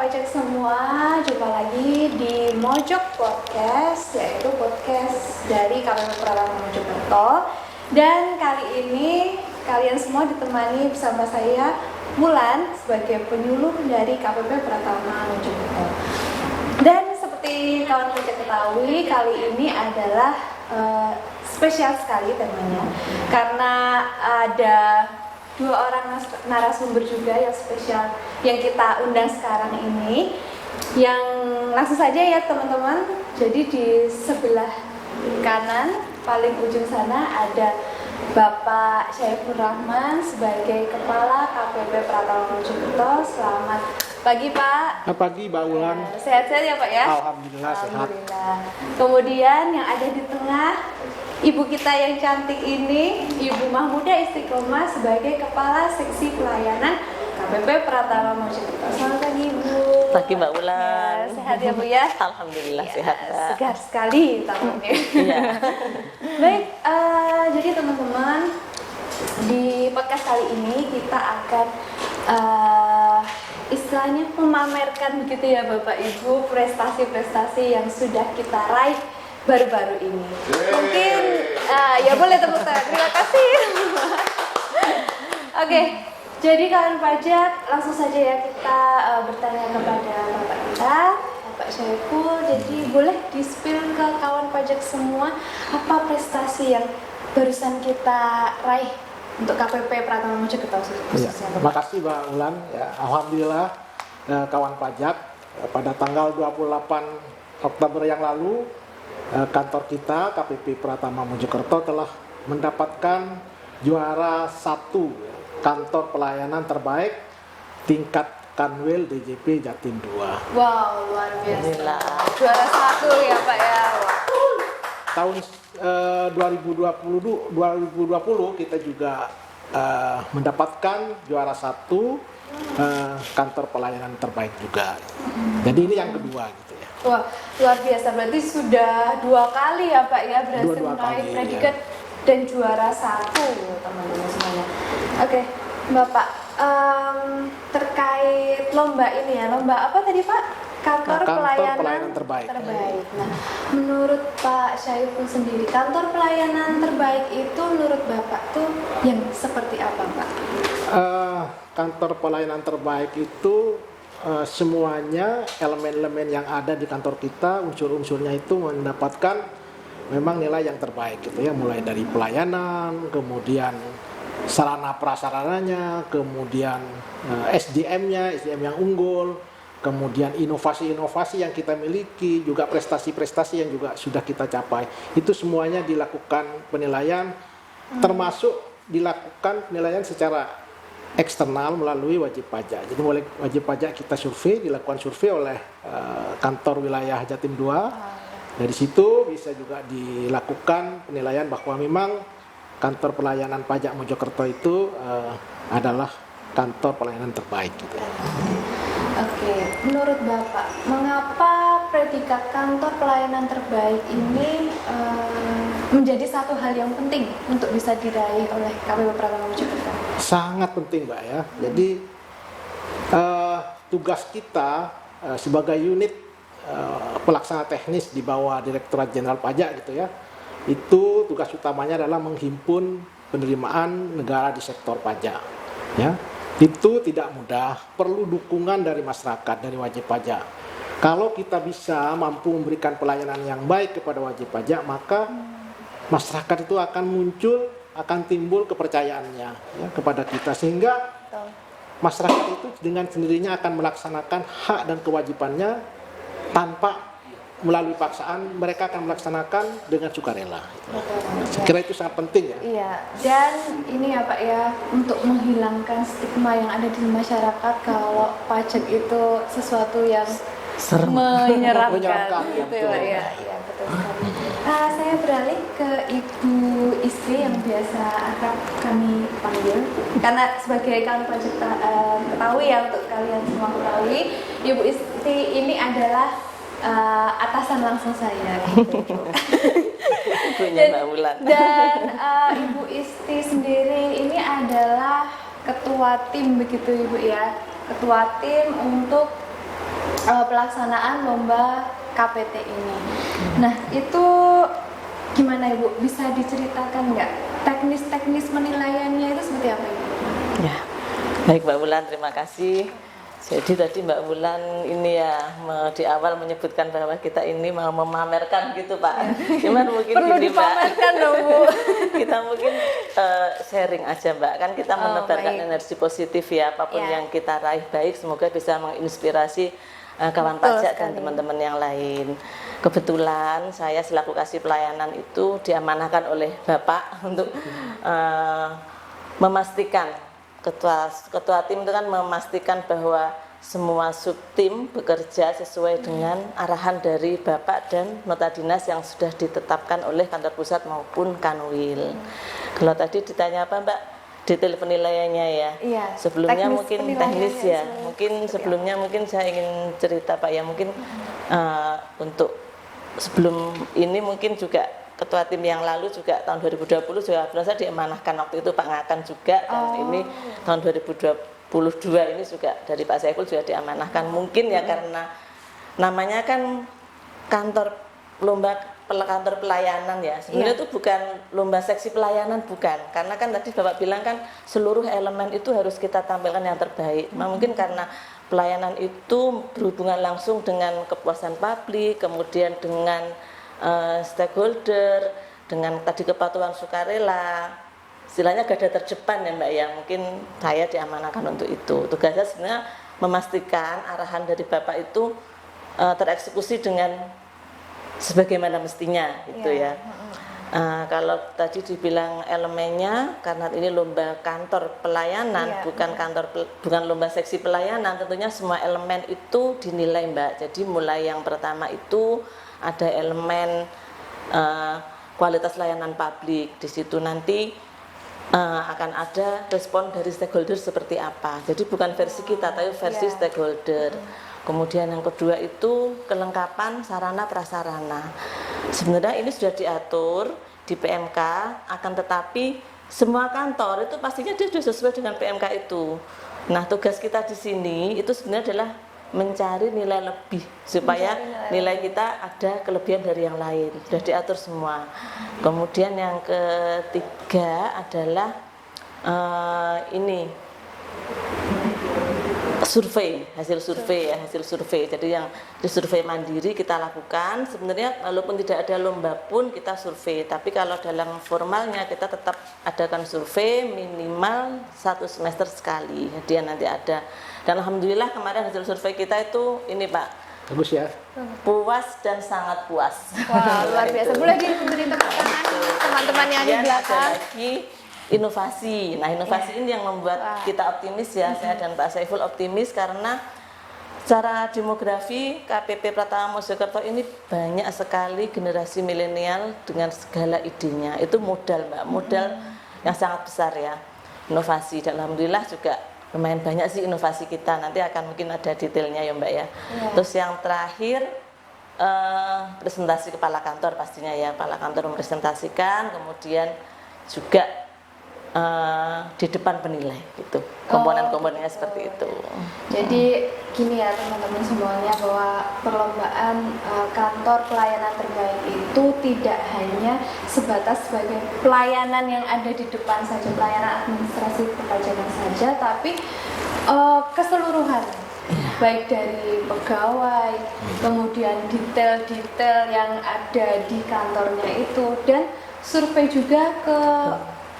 pajak semua, jumpa lagi di Mojok Podcast, yaitu podcast dari KPP Pratama Mojokerto. Dan kali ini kalian semua ditemani bersama saya Wulan sebagai penyuluh dari KPP Pratama Mojokerto. Dan seperti kawan pajak ketahui, kali ini adalah spesial sekali temanya, karena ada dua orang narasumber juga yang spesial yang kita undang sekarang ini. Yang langsung saja ya teman-teman. Jadi di sebelah kanan paling ujung sana ada Bapak Syaiful Rahman sebagai Kepala KPP Pratama Mojokerto. Selamat pagi Pak. Selamat pagi Mbak Wulan. Sehat-sehat ya Pak ya? Alhamdulillah sehat. Kemudian yang ada di tengah ibu kita yang cantik ini, Ibu Mahmuda Istiqomah sebagai Kepala Seksi Pelayanan KPP Pratama Mojokerto. Selamat pagi Ibu. Pagi Mbak Wulan. Ya, sehat ya Bu ya? Alhamdulillah Ya, sehat Mbak. segar sekali tampaknya. Iya. Baik, jadi teman-teman, di podcast kali ini kita akan istilahnya memamerkan begitu ya Bapak Ibu prestasi-prestasi yang sudah kita raih baru-baru ini. Mungkin ya boleh tepuk tangan. Terima kasih. Oke, jadi kawan pajak langsung saja ya kita bertanya kepada Bapak kita, Bapak Syaiful. Jadi boleh di-spill ke kawan pajak semua apa prestasi yang barusan kita raih untuk KPP Pratama Mojokerto khususnya. Terima kasih Mbak Wulan. Ya, alhamdulillah kawan pajak pada tanggal 28 Oktober yang lalu kantor kita KPP Pratama Mojokerto telah mendapatkan juara 1 kantor pelayanan terbaik tingkat Kanwil DJP Jatim 2. Wow, luar biasa. Alhamdulillah. Juara 1 ya Pak ya. Tahun 2020 kita juga mendapatkan juara 1 kantor pelayanan terbaik juga. Jadi ini yang kedua gitu ya. Wah, luar biasa. Berarti sudah 2 kali ya Pak ya berhasil Dua meraih kali, predikat dan juara 1 teman-teman semuanya. Oke, Bapak, terkait lomba ini ya, lomba apa tadi Pak? Kantor pelayanan terbaik. Nah, menurut Pak Syaiful sendiri, kantor pelayanan terbaik itu menurut Bapak tuh yang seperti apa Pak? Kantor pelayanan terbaik itu semuanya elemen-elemen yang ada di kantor kita, unsur-unsurnya itu mendapatkan memang nilai yang terbaik gitu ya, mulai dari pelayanan, kemudian sarana prasarananya, kemudian SDM-nya, SDM yang unggul, kemudian inovasi-inovasi yang kita miliki, juga prestasi-prestasi yang juga sudah kita capai. Itu semuanya dilakukan penilaian, termasuk dilakukan penilaian secara eksternal melalui wajib pajak. Jadi mulai wajib pajak kita survei, dilakukan survei oleh kantor wilayah Jatim 2. Dari situ bisa juga dilakukan penilaian bahwa memang kantor pelayanan pajak Mojokerto itu adalah kantor pelayanan terbaik gitu. Oke, menurut Bapak, mengapa predikat kantor pelayanan terbaik ini menjadi satu hal yang penting untuk bisa diraih oleh KPP Pratama Mojokerto? Sangat penting Mbak ya. Jadi tugas kita sebagai unit pelaksana teknis di bawah Direktorat Jenderal Pajak gitu ya, itu tugas utamanya adalah menghimpun penerimaan negara di sektor pajak ya. Itu tidak mudah, perlu dukungan dari masyarakat, dari wajib pajak. Kalau kita bisa mampu memberikan pelayanan yang baik kepada wajib pajak, maka masyarakat itu akan muncul, akan timbul kepercayaannya ya, kepada kita, sehingga masyarakat itu dengan sendirinya akan melaksanakan hak dan kewajibannya tanpa melalui paksaan. Mereka akan melaksanakan dengan sukarela. Saya kira itu sangat penting ya. Iya, dan ini ya Pak ya, untuk menghilangkan stigma yang ada di masyarakat kalau pajak itu sesuatu yang menyeramkan gitu ya Pak ya. Iya, betul sekali. Saya beralih ke Ibu Istri yang biasa akrab kami panggil, karena sebagai kawan pajak ketahui ya, untuk kalian semua ketahui, Ibu Istri ini adalah atasan langsung saya gitu. Dan Ibu Isti sendiri ini adalah ketua tim begitu Ibu ya, ketua tim untuk pelaksanaan lomba KPT ini. Nah, itu gimana Ibu? Bisa diceritakan nggak teknis-teknis penilaiannya itu seperti apa Ibu? Ya, baik Mbak Wulan, terima kasih. Jadi tadi Mbak Wulan ini ya di awal menyebutkan bahwa kita ini mau memamerkan gitu Pak. Cuman mungkin Perlu gini Mbak, dipamerkan dong Bu. kita mungkin sharing aja Mbak. Kan kita menebarkan baik. energi positif ya, apapun Ya. yang kita raih baik, semoga bisa menginspirasi kawan Betul pajak sekali. dan teman-teman yang lain. Kebetulan saya selaku kasih pelayanan itu diamanahkan oleh Bapak untuk memastikan ketua tim itu kan memastikan bahwa semua subtim bekerja sesuai dengan arahan dari Bapak dan nota dinas yang sudah ditetapkan oleh kantor pusat maupun Kanwil. Kalau tadi ditanya apa Mbak? Detail penilaiannya ya. Iya, Sebelumnya teknis mungkin penilaiannya teknis ya. sebenarnya Mungkin seperti sebelumnya mungkin saya ingin cerita Pak ya, mungkin untuk sebelum ini mungkin juga ketua tim yang lalu juga tahun 2020 juga saya diamanahkan waktu itu Pak Ngakan juga, dan ini tahun 2022 ini juga dari Pak Saiful juga diamanahkan. Mungkin ya karena namanya kan kantor kantor pelayanan ya, sebenarnya itu bukan lomba seksi pelayanan, bukan, karena kan tadi Bapak bilang kan seluruh elemen itu harus kita tampilkan yang terbaik. Nah, mungkin karena pelayanan itu berhubungan langsung dengan kepuasan publik, kemudian dengan stakeholder, dengan tadi kepatuhan sukarela, istilahnya garda terdepan ya Mbak ya. Mungkin saya diamanahkan untuk itu. Tugasnya sebenarnya memastikan arahan dari Bapak itu tereksekusi dengan sebagaimana mestinya gitu ya. Kalau tadi dibilang elemennya, karena ini lomba kantor pelayanan, bukan lomba seksi pelayanan, tentunya semua elemen itu dinilai Mbak. Jadi mulai yang pertama itu ada elemen kualitas layanan publik. Di situ nanti akan ada respon dari stakeholder seperti apa. Jadi bukan versi kita, tapi versi stakeholder. Kemudian yang kedua itu kelengkapan sarana prasarana. Sebenarnya ini sudah diatur di PMK, akan tetapi semua kantor itu pastinya dia sudah sesuai dengan PMK itu. Nah, tugas kita di sini itu sebenarnya adalah mencari nilai lebih supaya nilai kita ada kelebihan dari yang lain. Sudah diatur semua. Kemudian yang ketiga adalah ini hasil survei. Jadi yang di survei mandiri kita lakukan, sebenarnya walaupun tidak ada lomba pun kita survei, tapi kalau dalam formalnya kita tetap adakan survei minimal 1 semester sekali. Jadi nanti ada, dan alhamdulillah kemarin hasil survei kita itu ini Pak, Bagus ya. puas dan sangat puas. Wah, luar biasa. Boleh diberi tepuk tangan teman-teman yang di Kemudian belakang. ada lagi inovasi. Nah, inovasi ini yang membuat kita optimis ya. Saya dan Pak Saiful optimis karena secara demografi KPP Pratama Mojokerto ini banyak sekali generasi milenial dengan segala idenya. Itu modal Mbak, modal yang sangat besar ya. Inovasi, dan alhamdulillah juga lumayan banyak sih inovasi kita. Nanti akan mungkin ada detailnya ya Mbak ya. Terus yang terakhir presentasi kepala kantor pastinya ya. Kepala kantor mempresentasikan, kemudian juga di depan penilai gitu, komponen-komponennya seperti itu. Jadi gini ya teman-teman semuanya, bahwa perlombaan kantor pelayanan terbaik itu tidak hanya sebatas sebagai pelayanan yang ada di depan saja, pelayanan administrasi perpajakan saja, tapi keseluruhan, baik dari pegawai, kemudian detail-detail yang ada di kantornya itu, dan survei juga ke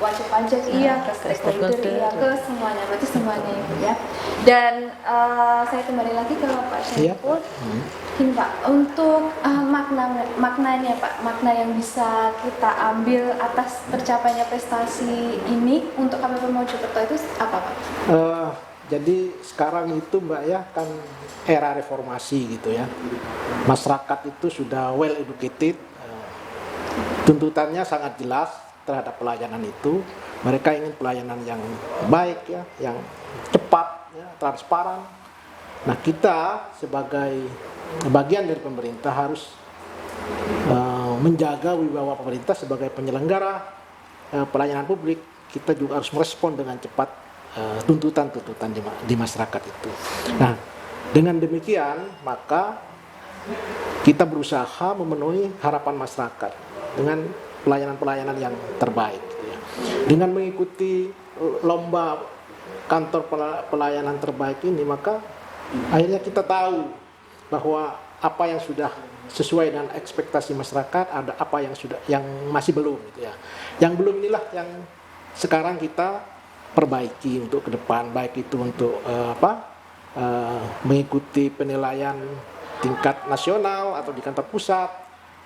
wajib pajak, ke stakeholder, ke semuanya, berarti semuanya Ibu ya. Dan saya kembali lagi ke Pak Saiful. Gini Pak, untuk maknanya Pak, makna yang bisa kita ambil atas tercapainya prestasi ini untuk KPP Mojokerto itu apa Pak? Jadi sekarang itu Mbak ya, kan era reformasi gitu ya. Masyarakat itu sudah well educated, tuntutannya sangat jelas terhadap pelayanan itu. Mereka ingin pelayanan yang baik ya, yang cepat ya, transparan. Nah, kita sebagai bagian dari pemerintah harus menjaga wibawa pemerintah sebagai penyelenggara pelayanan publik. Kita juga harus merespon dengan cepat tuntutan-tuntutan di masyarakat itu. Nah, Dengan demikian, maka kita berusaha memenuhi harapan masyarakat dengan pelayanan-pelayanan yang terbaik. Gitu ya. Dengan mengikuti lomba kantor pelayanan terbaik ini, maka akhirnya kita tahu bahwa apa yang sudah sesuai dengan ekspektasi masyarakat, ada apa yang masih belum. Gitu ya. Yang belum inilah yang sekarang kita perbaiki untuk ke depan, baik itu untuk mengikuti penilaian tingkat nasional atau di kantor pusat,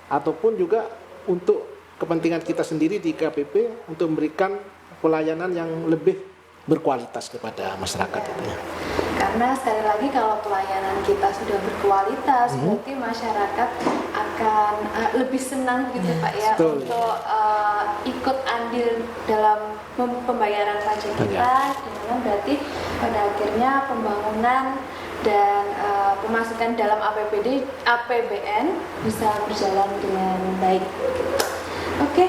ataupun juga untuk kepentingan kita sendiri di KPP untuk memberikan pelayanan yang lebih berkualitas kepada masyarakat itu ya. Karena sekali lagi kalau pelayanan kita sudah berkualitas, berarti masyarakat akan lebih senang gitu Pak ya, betul, untuk ikut andil dalam pembayaran pajak kita, dimana berarti pada akhirnya pembangunan dan pemasukan dalam APBN bisa berjalan dengan baik. Oke,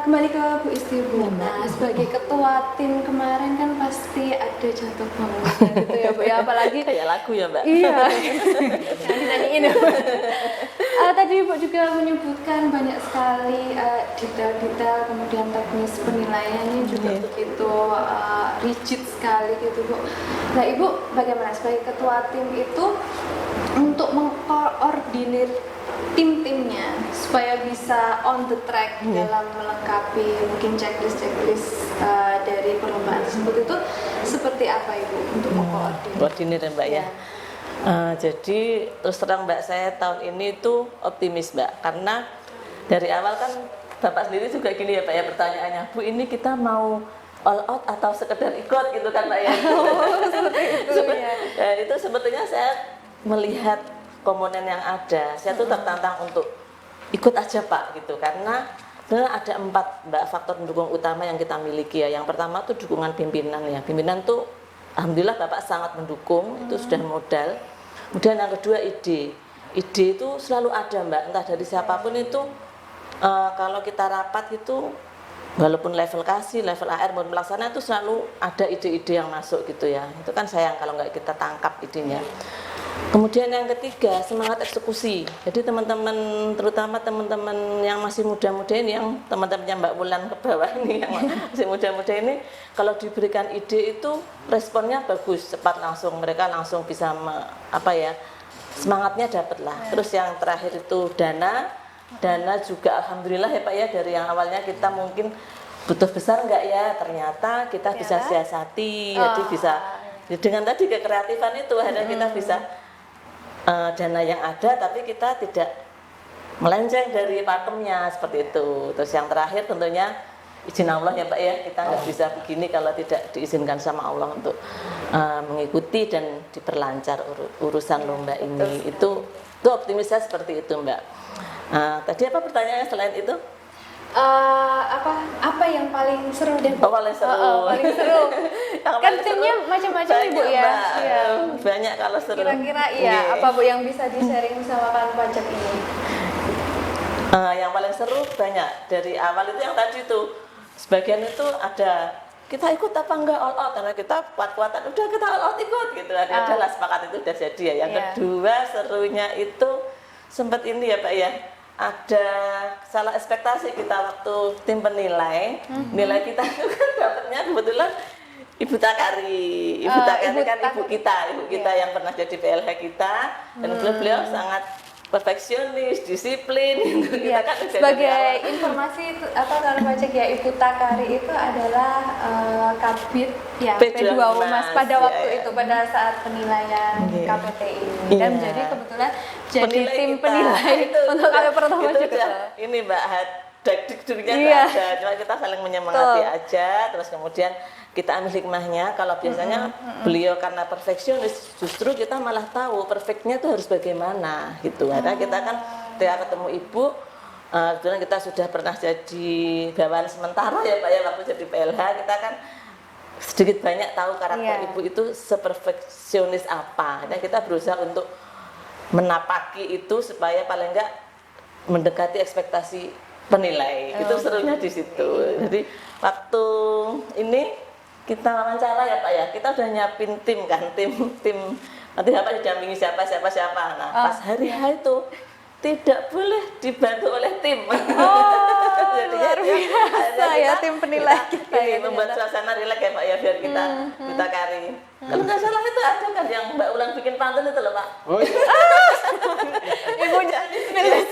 kembali ke Bu Isti Bu. Nah, sebagai ketua tim kemarin kan pasti ada jatuh bangunnya gitu ya Bu ya, apalagi Kayak lagu ya Mbak? iya, yang dinyanyiin ya Bu. Tadi Bu juga menyebutkan banyak sekali detail-detail, kemudian teknis penilaiannya juga begitu rigid sekali gitu Bu. Nah Ibu bagaimana sebagai ketua tim itu untuk mengkoordinir tim-timnya supaya bisa on the track dalam melengkapi mungkin checklist dari perlombaan tersebut, itu seperti apa Ibu untuk Koordinir ya Mbak ya. Jadi terus terang Mbak, saya tahun ini tuh optimis Mbak, karena dari awal kan Bapak sendiri juga gini ya Pak ya pertanyaannya, Bu ini kita mau all out atau sekedar ikut gitu kan Pak ya. seperti itu ya. Itu sebetulnya saya melihat komponen yang ada, saya tuh tertantang untuk ikut aja Pak gitu, karena sebenarnya ada 4 Mbak faktor pendukung utama yang kita miliki ya. Yang pertama tuh dukungan pimpinan ya. Pimpinan tuh alhamdulillah Bapak sangat mendukung, itu sudah modal. Kemudian yang kedua ide itu selalu ada Mbak, entah dari siapapun itu. Kalau kita rapat itu walaupun level kasih, level AR maupun pelaksana itu selalu ada ide-ide yang masuk gitu ya. Itu kan sayang kalau nggak kita tangkap idenya. Kemudian yang ketiga, semangat eksekusi. Jadi teman-teman, terutama teman-teman yang masih muda-muda ini, yang teman-temannya Mbak Wulan ke bawah ini, yang masih muda-muda ini, kalau diberikan ide itu responnya bagus, cepat langsung, mereka langsung bisa semangatnya dapat lah. Terus yang terakhir itu dana juga alhamdulillah ya Pak ya, dari yang awalnya kita mungkin butuh besar enggak ya, ternyata kita bisa siasati, jadi bisa dengan tadi kekreatifan itu akhirnya kita bisa dana yang ada tapi kita tidak melenceng dari pakemnya seperti itu. Terus yang terakhir tentunya izin Allah ya Pak ya, kita nggak bisa begini kalau tidak diizinkan sama Allah untuk mengikuti dan diperlancar urusan lomba ini. Itu optimis saya seperti itu Mbak. Tadi apa pertanyaannya selain itu? Apa yang paling seru deh Bu? Paling seru. Paling seru. Kan timnya macam-macam Ibu ya. Iya. Banyak kalau seru. Kira-kira iya, apa Bu yang bisa di-sharing sama kan pajak ini? Yang paling seru banyak. Dari awal itu yang tadi itu sebagian itu ada kita ikut apa enggak all out, karena kita kuat-kuatan udah kita all out ikut gitu. Adalah sepakat itu udah jadi ya. Yang kedua serunya itu sempat ini ya Pak ya, ada salah ekspektasi kita waktu tim penilai. Nilai kita itu kan dapatnya kebetulan Ibu Takari. Ibu Takari kan ibu kita yang pernah jadi PLH kita, dan beliau sangat perfeksionis, disiplin. Iya, kita kan sebagai informasi kalau pajak ya, Ibu Takari itu adalah Kabid ya P2 Humas pada waktu itu, pada saat penilaian KPT ini, dan menjadi kebetulan jadi tim penilai untuk kali pertama juga. Ini Mbak dikduknya ada, cuma kita saling menyemangati aja. Terus kemudian kita ambil hikmahnya. Kalau biasanya beliau karena perfeksionis, justru kita malah tahu perfectnya itu harus bagaimana gitu. Karena kita kan ketika ketemu Ibu, kebetulan kita sudah pernah jadi bawahan sementara ya Pak ya, waktu jadi PLH, kita kan sedikit banyak tahu karakter Ibu itu seperfeksionis apa. Dan kita berusaha untuk menapaki itu supaya paling enggak mendekati ekspektasi penilai. Itu serunya di situ. Jadi waktu ini kita wawancara ya Pak ya, kita udah nyiapin tim kan, tim nanti Bapak didampingi siapa. Nah, pas hari H itu tidak boleh dibantu oleh tim. Jadi luar biasa ya tim penilai kita ini ya, membuat ternyata. suasana rileks ya Pak ya, biar kita kari. Kalau nggak salah itu ada kan yang Mbak Ulang bikin pantun itu loh Pak. Oh iya. Ibu jadi penilai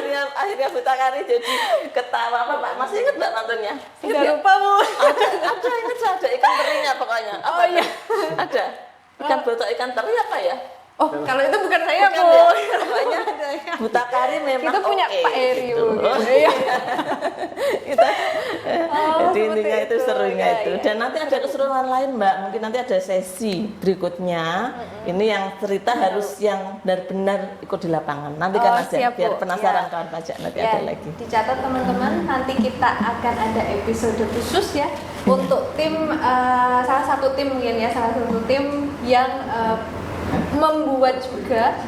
Ya, akhirnya Buta Kari jadi ketawa apa Pak? Masih ingat Mbak pantunnya? sudah lupa Bu. Ada ingat saya ada ikan terinya pokoknya. Apa iya. tuh? Ada. Ikan botok ikan teri apa ya? Oh, kalau itu bukan saya, Bukan Bu. ya? Pokoknya Buta Kari memang Kita punya oke, Pak Eri, gitu. Bu. Iya. Kita, Oh, jadi seperti intinya itu serunya ya, itu. ya. Dan nanti ada keseruan lain Mbak. Mungkin nanti ada sesi berikutnya. Ini yang cerita harus yang benar-benar ikut di lapangan. Nanti kan aja siap, biar Bu. penasaran Ya. kawan pajak nanti Ya, ada lagi. dicatat teman-teman, nanti kita akan ada episode khusus ya untuk tim salah satu tim mungkin ya, salah satu tim yang membuat juga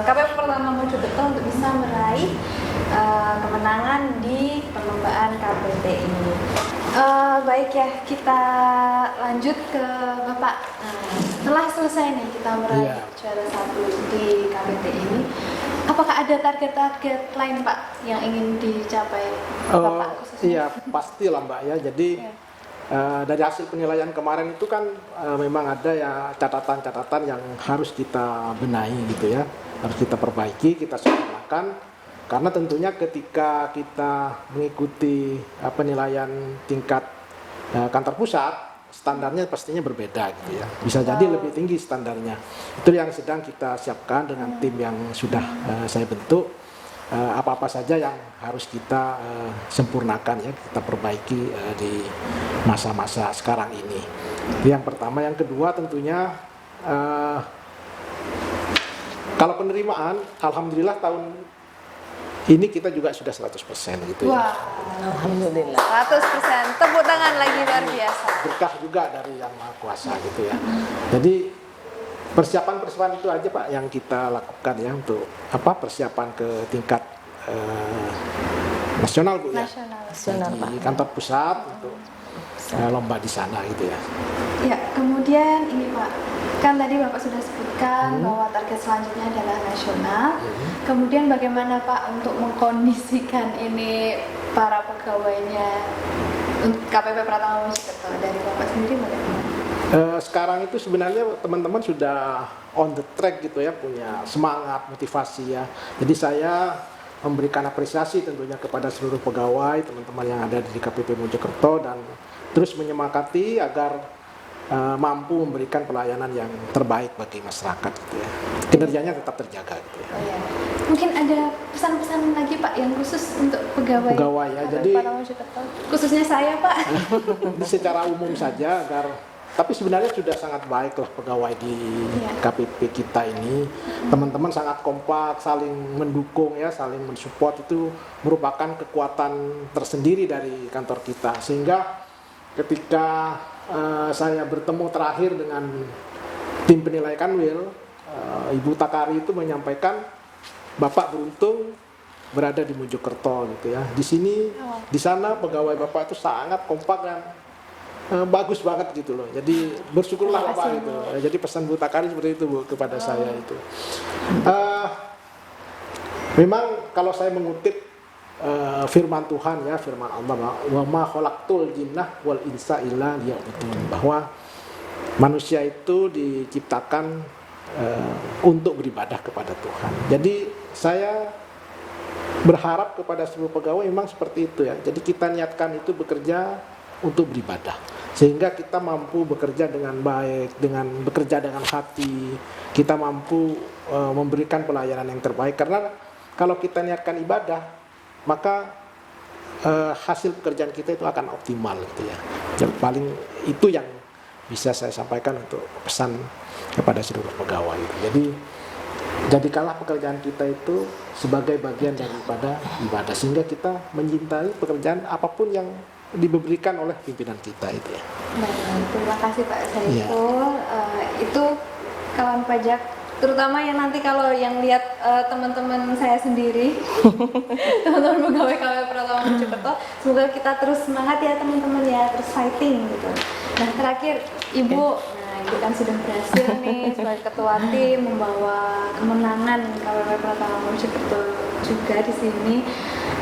KPP pertama Mojokerto untuk bisa meraih kemenangan di perlombaan KPT ini. Baik ya, kita lanjut ke Bapak. Setelah selesai nih kita meraih Iya. juara 1 di KPT ini, apakah ada target-target lain Pak yang ingin dicapai Bapak khususnya? Iya pastilah Mbak ya. Jadi dari hasil penilaian kemarin itu kan memang ada ya catatan-catatan yang harus kita benahi gitu ya, harus kita perbaiki, kita sempurnakan. Karena tentunya ketika kita mengikuti penilaian tingkat kantor pusat, standarnya pastinya berbeda gitu ya. Bisa jadi lebih tinggi standarnya. Itu yang sedang kita siapkan dengan tim yang sudah saya bentuk. Apa-apa saja yang harus kita sempurnakan ya, kita perbaiki di masa-masa sekarang ini. Itu yang pertama. Yang kedua tentunya kalau penerimaan, alhamdulillah tahun ini kita juga sudah 100% gitu ya. Wah, Alhamdulillah. 100%. Tepuk tangan lagi luar biasa. Berkah juga dari Yang Maha Kuasa gitu ya. Jadi persiapan itu aja Pak yang kita lakukan ya untuk persiapan ke tingkat nasional Bu ya. Nasional, Di Pak. kantor pusat untuk lomba di sana gitu ya. Ya, kemudian ini Pak, kan tadi Bapak sudah sebutkan bahwa target selanjutnya adalah nasional. Kemudian bagaimana Pak untuk mengkondisikan ini para pegawainya untuk KPP Pratama Mojokerto, dari Bapak sendiri bagaimana? Sekarang itu sebenarnya teman-teman sudah on the track gitu ya, punya semangat, motivasi ya. Jadi saya memberikan apresiasi tentunya kepada seluruh pegawai, teman-teman yang ada di KPP Mojokerto, dan terus menyemangati agar mampu memberikan pelayanan yang terbaik bagi masyarakat gitu ya. Kinerjanya tetap terjaga gitu ya. Oh ya. Mungkin ada pesan-pesan lagi Pak yang khusus untuk pegawai Ya, KPP jadi Pratama Mojokerto. Khususnya saya Pak. ini secara umum saja agar, tapi sebenarnya sudah sangat baik lah pegawai di KPP kita ini. Teman-teman sangat kompak, saling mendukung ya, saling mensupport, itu merupakan kekuatan tersendiri dari kantor kita. Sehingga ketika saya bertemu terakhir dengan tim penilai Kanwil, Ibu Takari itu menyampaikan, Bapak beruntung berada di Mojokerto gitu ya. Di sini, di sana pegawai Bapak itu sangat kompak dan bagus banget gitu loh. Jadi bersyukurlah Bapak itu. Jadi pesan Bu Takari seperti itu Bu kepada saya itu. Memang kalau saya mengutip firman Tuhan ya, firman Allah, wa ma khalaqtul jinnah wal insa illa liya'budun, bahwa manusia itu diciptakan untuk beribadah kepada Tuhan. Jadi saya berharap kepada seluruh pegawai memang seperti itu ya. Jadi kita niatkan itu bekerja untuk beribadah, sehingga kita mampu bekerja dengan baik, dengan bekerja dengan hati, kita mampu memberikan pelayanan yang terbaik. Karena kalau kita niatkan ibadah, maka hasil pekerjaan kita itu akan optimal gitu ya. Yang paling itu yang bisa saya sampaikan untuk pesan kepada seluruh pegawai. Jadi jadikanlah pekerjaan kita itu sebagai bagian daripada ibadah, sehingga kita mencintai pekerjaan apapun yang diberikan oleh pimpinan kita itu ya. Baik, terima kasih Pak Saiful. Itu kawan pajak, terutama yang nanti kalau yang lihat teman-teman saya sendiri, teman-teman pegawai KPP Pratama Mojokerto, semoga kita terus semangat ya teman-teman ya, terus fighting gitu. Nah terakhir Ibu, nah Ibu kan sudah berhasil nih sebagai ketua tim membawa kemenangan KPP Pratama Mojokerto juga di sini.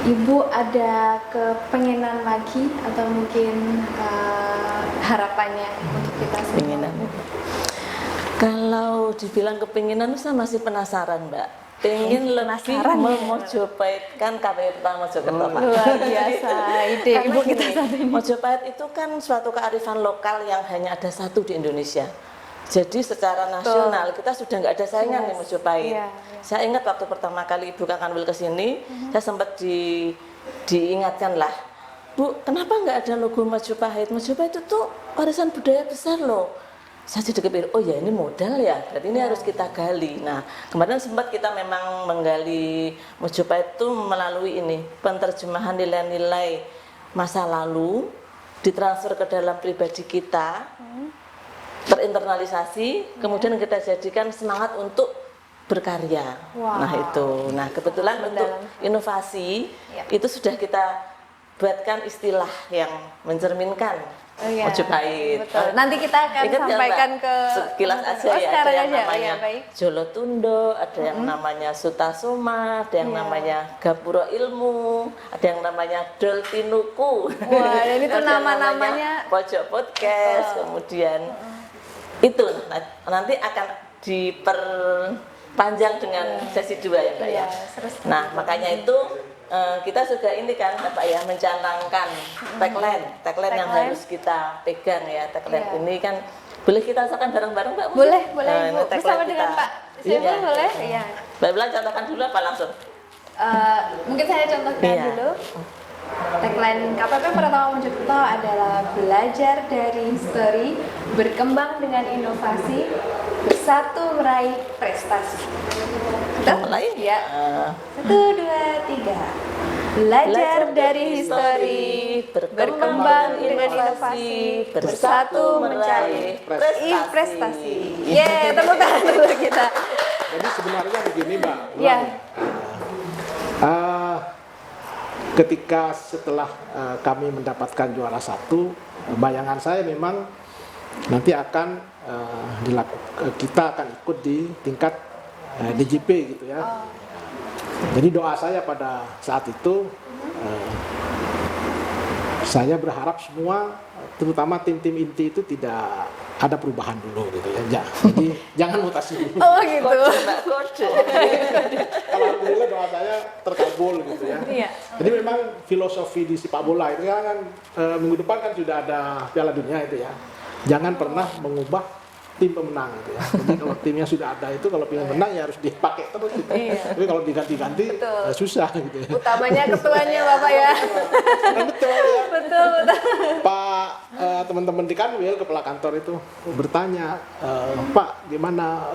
Ibu ada kepengenan lagi atau mungkin harapannya untuk kita semua? Keinginan. Kalau dibilang kepinginan, saya masih penasaran, Mbak. Pengen lebih Penasaran ya? memojopahitkan KPP Pratama Mojokerto, Pak. Luar biasa ide Karena Ibu kita gini, saat ini. Mojopahit itu kan suatu kearifan lokal yang hanya ada satu di Indonesia. Jadi secara nasional kita sudah nggak ada saingan di Mojopahit. Iya, iya. Saya ingat waktu pertama kali Ibu Kak Kanwil ke sini, saya sempat diingatkan lah, Bu, kenapa nggak ada logo Mojopahit? Mojopahit itu warisan budaya besar loh. Saya jadi kepikir, oh ya ini modal ya, berarti ini harus kita gali. Nah, kemarin sempat kita memang menggali Mojopahit itu melalui ini, penterjemahan nilai-nilai masa lalu, ditransfer ke dalam pribadi kita, terinternalisasi, kemudian kita jadikan semangat untuk berkarya. Wow. Nah itu, nah kebetulan Mendalam. untuk inovasi Ya. itu sudah kita buatkan istilah yang mencerminkan Mojopahit. Betul. Nanti kita akan Ingat nggak, sampaikan Mbak? ke Sekilas aja Oh, ya, ada sekarang yang aja. Oh, namanya ya, baik. Jolotundo, ada yang namanya Sutasoma, ada yang Iya. namanya Gapura Ilmu, ada yang namanya Doltinuku. Wah, dan itu Ada yang nama-namanya. namanya Pojok Podcast, kemudian itu nanti akan diperpanjang dengan sesi 2 ya Mbak Iya, ya. seru sekali. Nah makanya itu kita juga ini kan Pak ya mencanangkan tagline yang Tagline. harus kita pegang ya. Tagline Iya. ini kan boleh kita rasakan bareng-bareng Mbak? mungkin? Boleh, boleh Nah, Ibu. ini tagline Bersama kita. dengan Pak Iya. Syarul boleh? Iya. Mbak Bella contohkan dulu apa langsung? Mungkin saya contohkan Iya. dulu. Tagline KPP Pratama Mojokerto adalah belajar dari history, berkembang dengan inovasi, bersatu meraih prestasi. Betul? Mulai? Ya. 1, 2, 3. Belajar dari history, berkembang dengan inovasi, bersatu meraih prestasi. Yeay, tepuk tangan dulu kita. Jadi sebenarnya begini Mbak. Ya. Ketika setelah kami mendapatkan juara 1, bayangan saya memang nanti akan kita akan ikut di tingkat DJP gitu ya. Jadi doa saya pada saat itu saya berharap semua terutama tim-tim inti itu tidak ada perubahan dulu gitu ya. Jadi jangan mutasi dulu. Oh gitu. Kode. Alhamdulillah doa saya terkabul gitu ya. Iya. Jadi memang filosofi di sepak bola itu kan minggu depan kan sudah ada Piala Dunia itu ya. Jangan pernah mengubah tim pemenang gitu ya. Jadi kalau timnya sudah ada itu kalau ingin menang ya harus dipakai terus gitu. Iya. Tapi kalau diganti-ganti Betul. susah gitu ya. Utamanya ketuanya Bapak ya. Betul ya. Betul, betul. Pak teman-teman di Kanwil kepala kantor itu bertanya, Pak gimana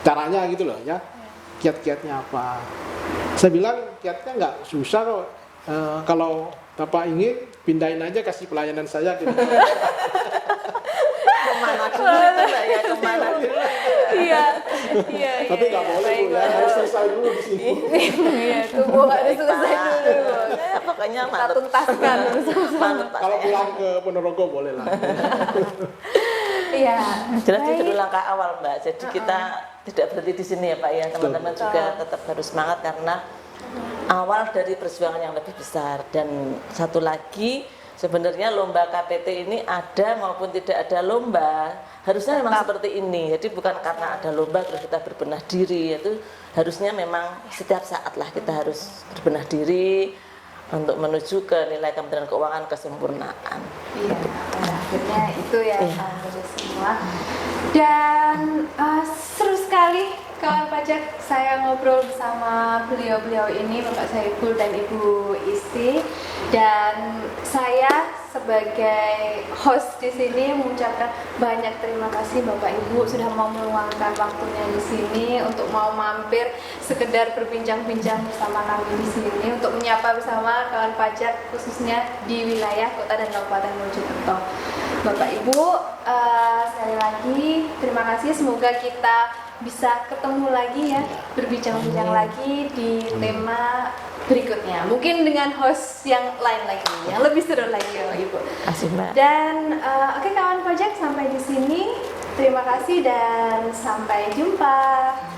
caranya gitu loh ya, kiat-kiatnya apa? Saya bilang kiatnya nggak susah kok. Kalau Bapak ingin pindahin aja kasih pelayanan saya gitu. Kemana dulu itu Mbak ya? Kemana dulu? Iya. Iya, iya. Tapi nggak boleh Bu ya, harus selesai dulu di sini. Iya, tunggu harus selesai dulu. Ya, pokoknya Kita mantap. tuntaskan. Mantap Pak. Kalau pulang ke Ponorogo boleh lah. Iya. Jelas itu Baik. dulu langkah awal Mbak. Jadi kita tidak berhenti di sini ya Pak ya. Teman-teman Betul. juga tetap harus semangat karena awal dari perjuangan yang lebih besar. Dan satu lagi sebenarnya lomba KPT ini ada maupun tidak ada lomba harusnya memang seperti ini. Jadi bukan karena ada lomba terus kita berbenah diri. Itu harusnya memang setiap saat lah kita harus berbenah diri untuk menuju ke nilai Kementerian Keuangan kesempurnaan. Iya, pada akhirnya itu ya Iya. kawan semua. Dan seru sekali kawan pajak saya ngobrol bersama beliau-beliau ini, Bapak Saiful dan Ibu Isti. Dan saya sebagai host di sini mengucapkan banyak terima kasih Bapak Ibu sudah mau meluangkan waktunya di sini untuk mau mampir sekedar berbincang-bincang bersama kami di sini untuk menyapa bersama kawan pajak khususnya di wilayah Kota dan Kabupaten Mojokerto. Bapak Ibu, sekali lagi terima kasih, semoga kita bisa ketemu lagi ya, berbincang-bincang lagi di tema berikutnya. Mungkin dengan host yang lain lagi, yang lebih seru lagi ya Ibu. Asik Mbak. Dan oke kawan pajak, sampai di sini Terima kasih dan sampai jumpa.